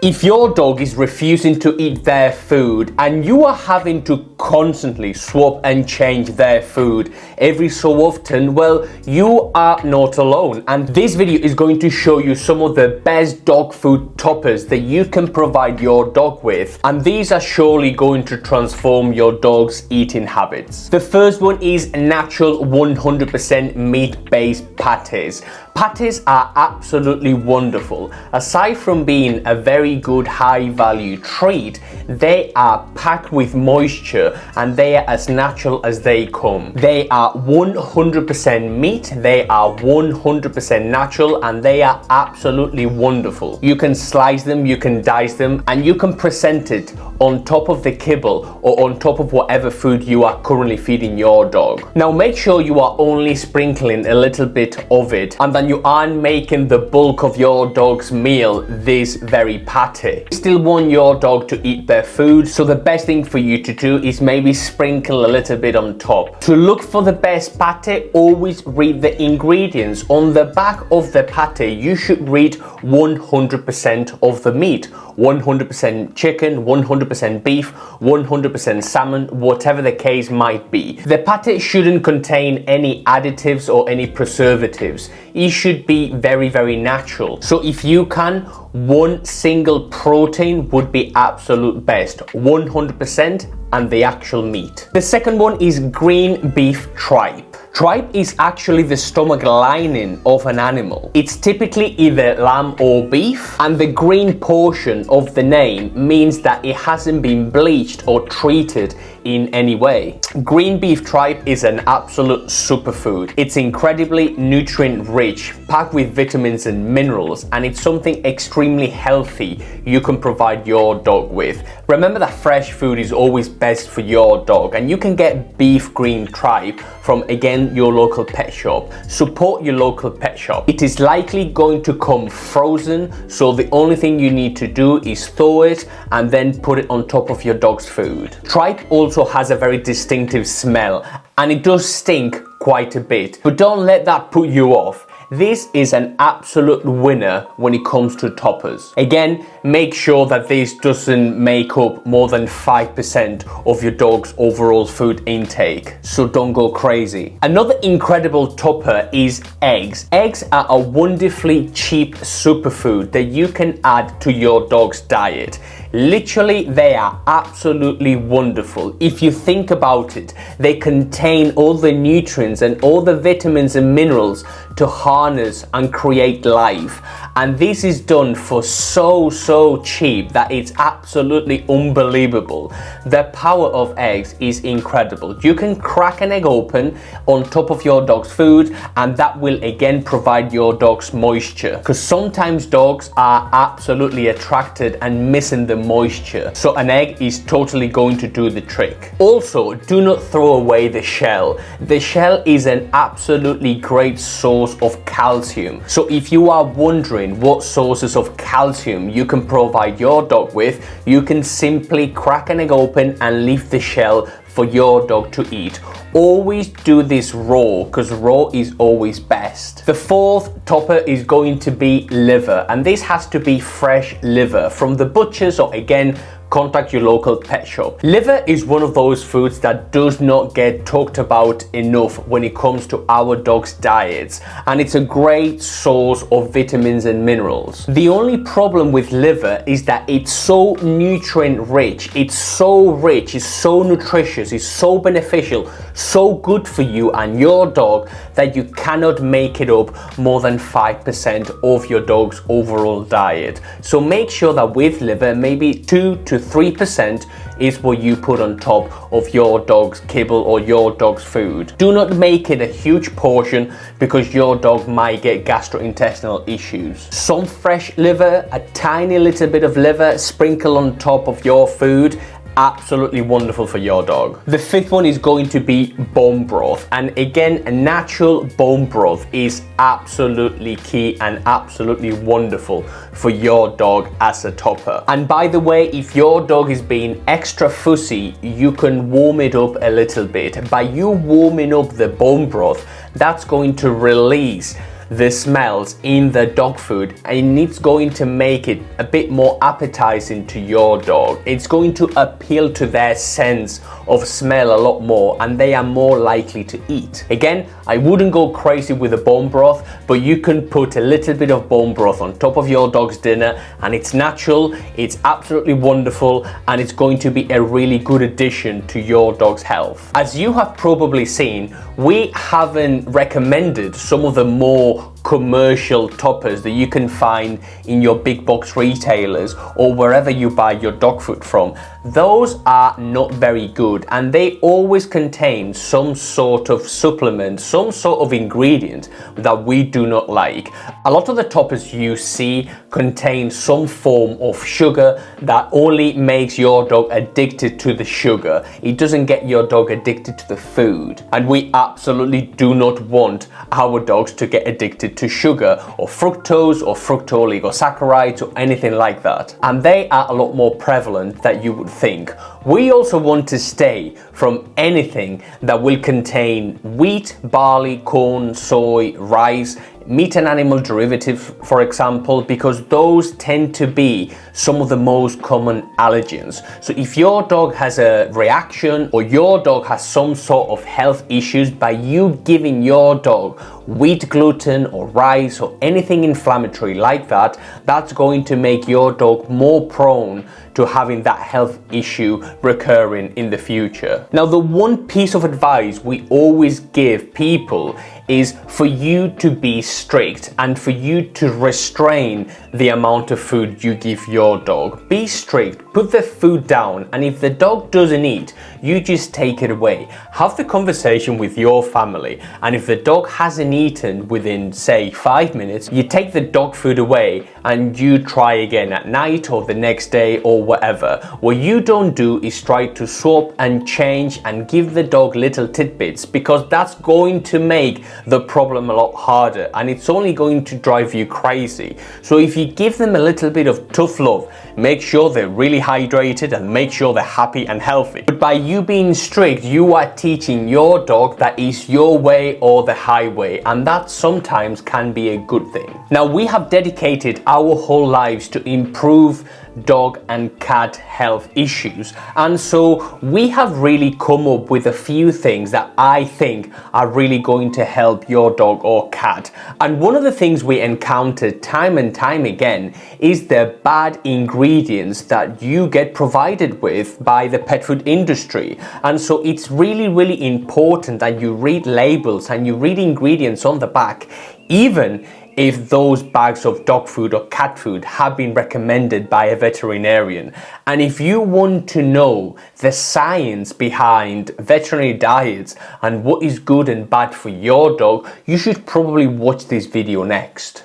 If your dog is refusing to eat their food and you are having to constantly swap and change their food every so often, well, you are not alone. And this video is going to show you some of the best dog food toppers that you can provide your dog with. And these are surely going to transform your dog's eating habits. The first one is natural 100% meat-based patties. Patties are absolutely wonderful. Aside from being a very good high-value treat, they are packed with moisture and they are as natural as they come. They are 100% meat, they are 100% natural, and they are absolutely wonderful. You can slice them, you can dice them, and you can present it on top of the kibble or on top of whatever food you are currently feeding your dog. Now make sure you are only sprinkling a little bit of it and then you aren't making the bulk of your dog's meal this very patty. You still want your dog to eat their food, so the best thing for you to do is maybe sprinkle a little bit on top. To look for the best patty, always read the ingredients. On the back of the patty, you should read 100% of the meat. 100% chicken, 100% beef, 100% salmon, whatever the case might be. The patty shouldn't contain any additives or any preservatives. It should be very, very natural. So if you can, one single protein would be absolute best. 100% and the actual meat. The second one is green beef tripe. Tripe is actually the stomach lining of an animal. It's typically either lamb or beef, and the green portion of the name means that it hasn't been bleached or treated in any way. Green beef tripe is an absolute superfood. It's incredibly nutrient rich, packed with vitamins and minerals, and it's something extremely healthy you can provide your dog with. Remember that fresh food is always best for your dog, and you can get beef green tripe from, again, your local pet shop. Support your local pet shop. It is likely going to come frozen, so the only thing you need to do is thaw it and then put it on top of your dog's food. Tripe also has a very distinctive smell and it does stink quite a bit, but don't let that put you off. This is an absolute winner when it comes to toppers. Again, make sure that this doesn't make up more than 5% of your dog's overall food intake, so don't go crazy. Another incredible topper is eggs. Eggs are a wonderfully cheap superfood that you can add to your dog's diet. Literally, they are absolutely wonderful. If you think about it, they contain all the nutrients and all the vitamins and minerals to harness and create life. And this is done for so cheap that it's absolutely unbelievable. The power of eggs is incredible. You can crack an egg open on top of your dog's food and that will again provide your dog's moisture, because sometimes dogs are absolutely attracted and missing the moisture. So an egg is totally going to do the trick. Also, do not throw away the shell. The shell is an absolutely great source of calcium. So if you are wondering what sources of calcium you can provide your dog with, you can simply crack an egg open and leave the shell for your dog to eat. Always do this raw, because raw is always best. The fourth topper is going to be liver, and this has to be fresh liver from the butchers, or again, contact your local pet shop. Liver is one of those foods that does not get talked about enough when it comes to our dog's diets, and it's a great source of vitamins and minerals. The only problem with liver is that it's so nutrient rich, it's so rich, it's so nutritious, it's so beneficial, so good for you and your dog that you cannot make it up more than 5% of your dog's overall diet. So make sure that with liver, maybe 2 to 3% is what you put on top of your dog's kibble or your dog's food. Do not make it a huge portion because your dog might get gastrointestinal issues. Some fresh liver, a tiny little bit of liver, sprinkle on top of your food. Absolutely wonderful for your dog. The fifth one is going to be bone broth, and again, a natural bone broth is absolutely key and absolutely wonderful for your dog as a topper. And by the way, if your dog is being extra fussy, you can warm it up a little bit. By you warming up the bone broth, that's going to release the smells in the dog food, and it's going to make it a bit more appetizing to your dog. It's going to appeal to their sense of smell a lot more, and they are more likely to eat. Again, I wouldn't go crazy with the bone broth, but you can put a little bit of bone broth on top of your dog's dinner, and it's natural, it's absolutely wonderful, and it's going to be a really good addition to your dog's health. As you have probably seen, we haven't recommended some of the more commercial toppers that you can find in your big box retailers or wherever you buy your dog food from. Those are not very good, and they always contain some sort of supplement, some sort of ingredient that we do not like. A lot of the toppers you see contain some form of sugar that only makes your dog addicted to the sugar. It doesn't get your dog addicted to the food, and we absolutely do not want our dogs to get addicted to sugar or fructose or fructooligosaccharides or anything like that, and they are a lot more prevalent than you would think. We also want to stay from anything that will contain wheat, barley, corn, soy, rice, meat and animal derivatives, for example, because those tend to be some of the most common allergens. So if your dog has a reaction or your dog has some sort of health issues, by you giving your dog wheat gluten or rice or anything inflammatory like that, that's going to make your dog more prone to having that health issue recurring in the future. Now, the one piece of advice we always give people is for you to be strict and for you to restrain the amount of food you give your dog. Be strict, put the food down, and if the dog doesn't eat, you just take it away. Have the conversation with your family, and if the dog hasn't eaten within, say, 5 minutes, you take the dog food away and you try again at night or the next day or whatever. What you don't do is try to swap and change and give the dog little tidbits, because that's going to make the problem a lot harder, and it's only going to drive you crazy. So if you give them a little bit of tough love, make sure they're really hydrated and make sure they're happy and healthy. But by you being strict, you are teaching your dog that is your way or the highway, and that sometimes can be a good thing. Now, we have dedicated our whole lives to improve dog and cat health issues, and so we have really come up with a few things that I think are really going to help your dog or cat. And one of the things we encountered time and time again is the bad ingredients that you get provided with by the pet food industry. And so it's really important that you read labels and you read ingredients on the back, even if those bags of dog food or cat food have been recommended by a veterinarian. And if you want to know the science behind veterinary diets and what is good and bad for your dog, you should probably watch this video next.